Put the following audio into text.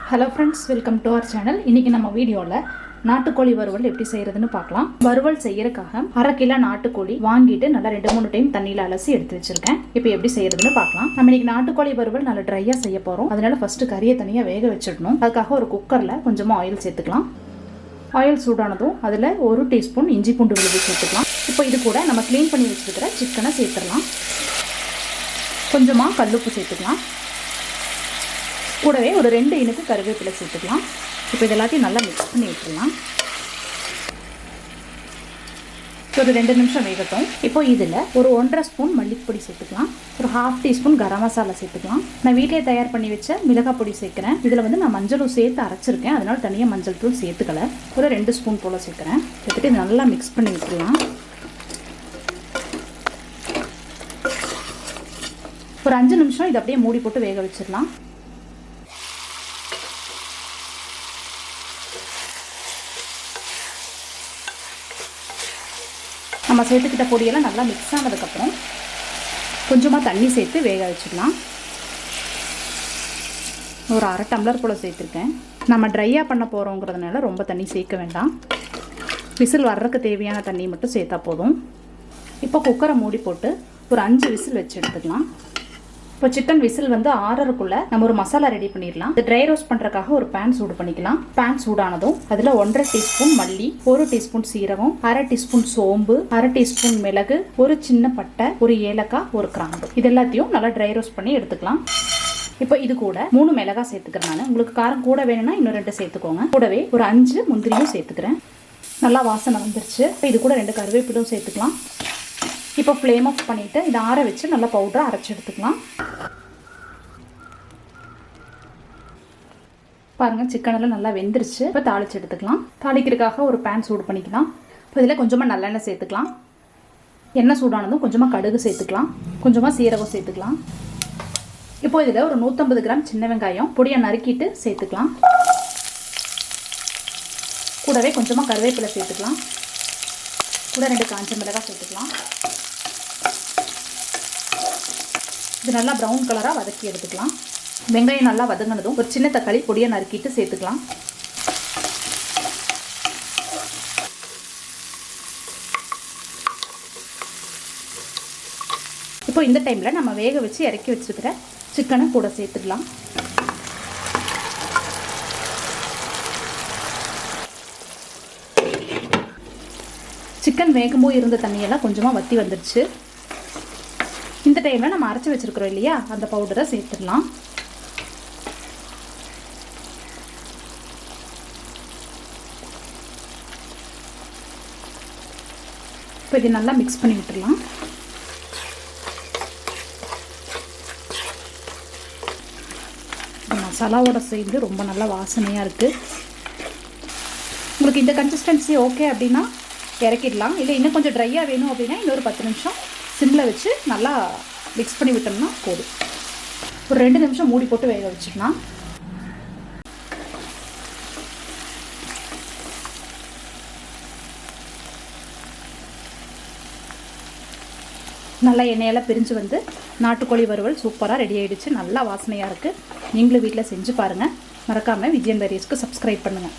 Hello friends, welcome to our channel. இன்றைக்கி நம்ம வீடியோவில் நாட்டுக்கோழி வறுவல் எப்படி செய்கிறதுன்னு பார்க்கலாம். வறுவல் செய்யறதுக்காக 1/2 கிலோ நாட்டுக்கோழி வாங்கிட்டு நல்லா 2-3 டைம் தண்ணியில் அலசி எடுத்து வச்சிருக்கேன். இப்போ எப்படி செய்யறதுன்னு பார்க்கலாம். நம்ம இன்னைக்கு நாட்டுக்கோழி வறுவல் நல்லா ட்ரையாக செய்ய போகிறோம். அதனால ஃபஸ்ட்டு கறியை தனியாக வேக வச்சிடணும். அதுக்காக ஒரு குக்கரில் கொஞ்சமாக ஆயில் சேர்த்துக்கலாம். ஆயில் சூடானதும் அதில் 1 டீஸ்பூன் இஞ்சி பூண்டு விழுது சேர்த்துக்கலாம். இப்போ இது கூட நம்ம க்ளீன் பண்ணி வச்சுருக்கிற சிக்கனை சேர்த்துடலாம். கொஞ்சமாக கல்லுப்பு சேர்த்துக்கலாம். கூடவே ஒரு 2 இனுக்கு கருவேப்பிலை சேர்த்துக்கலாம். இப்போ இது எல்லாத்தையும் நல்லா மிக்ஸ் பண்ணி விட்டுடலாம். ஒரு 2 நிமிஷம் வேகட்டும். இப்போ இதில் ஒரு 1.5 ஸ்பூன் மல்லிப்பொடி சேர்த்துக்கலாம். ஒரு 1/2 டீஸ்பூன் கரம் மசாலா சேர்த்துக்கலாம். நான் வீட்டிலே தயார் பண்ணி வச்ச மிளகாய் பொடி சேர்க்குறேன். இதில் வந்து நான் மஞ்சளும் சேர்த்து அரைச்சிருக்கேன். அதனால தனியாக மஞ்சள் தூள் சேர்த்துக்கல. ஒரு 2 ஸ்பூன் போல் சேர்க்குறேன். சேர்த்துட்டு நல்லா மிக்ஸ் பண்ணி விட்டுடலாம். ஒரு 5 நிமிஷம் இதை அப்படியே மூடி போட்டு வேக வச்சிடலாம். நம்ம சேர்த்துக்கிட்ட பொடியெல்லாம் நல்லா மிக்ஸ் ஆனதுக்கப்புறம் கொஞ்சமாக தண்ணி சேர்த்து வேக வச்சிடலாம். ஒரு 1/2 டம்ளர் போல் சேர்த்துருக்கேன். நம்ம ட்ரையாக பண்ண போகிறோங்கிறதுனால ரொம்ப தண்ணி சேர்க்க வேண்டாம். விசில் வர்றதுக்கு தேவையான தண்ணி மட்டும் சேர்த்தா போதும். இப்போ குக்கரை மூடி போட்டு ஒரு 5 விசில் வச்சு எடுத்துக்கலாம். இப்போ சிக்கன் விசில் வந்து ஆறறக்குள்ளே நம்ம ஒரு மசாலா ரெடி பண்ணிடலாம். இது ட்ரை ரோஸ்ட் பண்ணுறதுக்காக ஒரு பேன் சூடு பண்ணிக்கலாம். பேன் சூடானதும் அதில் 1.5 டீஸ்பூன் மல்லி, 1 டீஸ்பூன் சீரகம், 1/2 டீஸ்பூன் சோம்பு, 1/2 டீஸ்பூன் மிளகு, ஒரு சின்ன பட்டை, ஒரு ஏலக்காய், ஒரு கிராம்பு, இது எல்லாத்தையும் நல்லா ட்ரை ரோஸ்ட் பண்ணி எடுத்துக்கலாம். இப்போ இது கூட 3 மிளகாய் சேர்த்துக்கிறேன். நான் உங்களுக்கு காரம் கூட வேணும்னா இன்னும் 2 சேர்த்துக்கோங்க. கூடவே ஒரு 5 முந்திரியும் சேர்த்துக்கிறேன். நல்லா வாசனை வந்துருச்சு. இப்போ இது கூட 2 கருவேப்பிலும் சேர்த்துக்கலாம். இப்போ ஃப்ளேம் ஆஃப் பண்ணிவிட்டு இதை ஆற வச்சு நல்லா பவுடராக அரைச்சி எடுத்துக்கலாம். பாருங்கள், சிக்கனெல்லாம் நல்லா வெந்துருச்சு. இப்போ தாளித்து எடுத்துக்கலாம். தாளிக்கிறதுக்காக ஒரு பேன் சூடு பண்ணிக்கலாம். இப்போ இதில் கொஞ்சமாக நல்லெண்ணெய் சேர்த்துக்கலாம். எண்ணெய் சூடானதும் கொஞ்சமாக கடுகு சேர்த்துக்கலாம். கொஞ்சமாக சீரகம் சேர்த்துக்கலாம். இப்போ இதில் ஒரு 150 கிராம் சின்ன வெங்காயம் பொடியை நறுக்கிட்டு சேர்த்துக்கலாம். கூடவே கொஞ்சமாக கருவேப்பிலை சேர்த்துக்கலாம். கூட 2 காஞ்ச மிளகாய் சேர்த்துக்கலாம். இது நல்லா ப்ரௌன் கலராக வதக்கி எடுத்துக்கலாம். வெங்காயம் நல்லா வதங்கினதும் ஒரு சின்ன தக்காளி பொடியை நறுக்கிட்டு சேர்த்துக்கலாம். இப்போ இந்த டைமில் நம்ம வேக வச்சு இறக்கி வச்சுருக்கிற சிக்கனை கூட சேர்த்துக்கலாம். சிக்கன் வேகும்போது இருந்த தண்ணியெல்லாம் கொஞ்சமாக வற்றி வந்துடுச்சு. இந்த டைமில் நம்ம அரைச்சி வச்சுருக்கிறோம் இல்லையா, அந்த பவுடரை சேர்த்துடலாம். இப்போ இது நல்லா மிக்ஸ் பண்ணி விட்டுடலாம். மசாலாவோட சேர்ந்து ரொம்ப நல்லா வாசனையாக இருக்குது. உங்களுக்கு இந்த கன்சிஸ்டன்சி ஓகே அப்படின்னா இறக்கிடலாம். இல்லை இன்னும் கொஞ்சம் ட்ரையாக வேணும் அப்படின்னா இன்னொரு 10 நிமிஷம் சிம்மில் வச்சு நல்லா மிக்ஸ் பண்ணி விட்டோம்னா போதும். ஒரு 2 நிமிஷம் மூடி போட்டு வேக வச்சுக்கலாம். நல்லா எண்ணெயெல்லாம் பிரிஞ்சு வந்து நாட்டுக்கோழி வறுவல் சூப்பராக ரெடி ஆகிடுச்சு. நல்லா வாசனையாக இருக்குது. நீங்களும் வீட்டில் செஞ்சு பாருங்கள். மறக்காமல் விஜயன் வேரியஸ்க்கு சப்ஸ்கிரைப் பண்ணுங்கள்.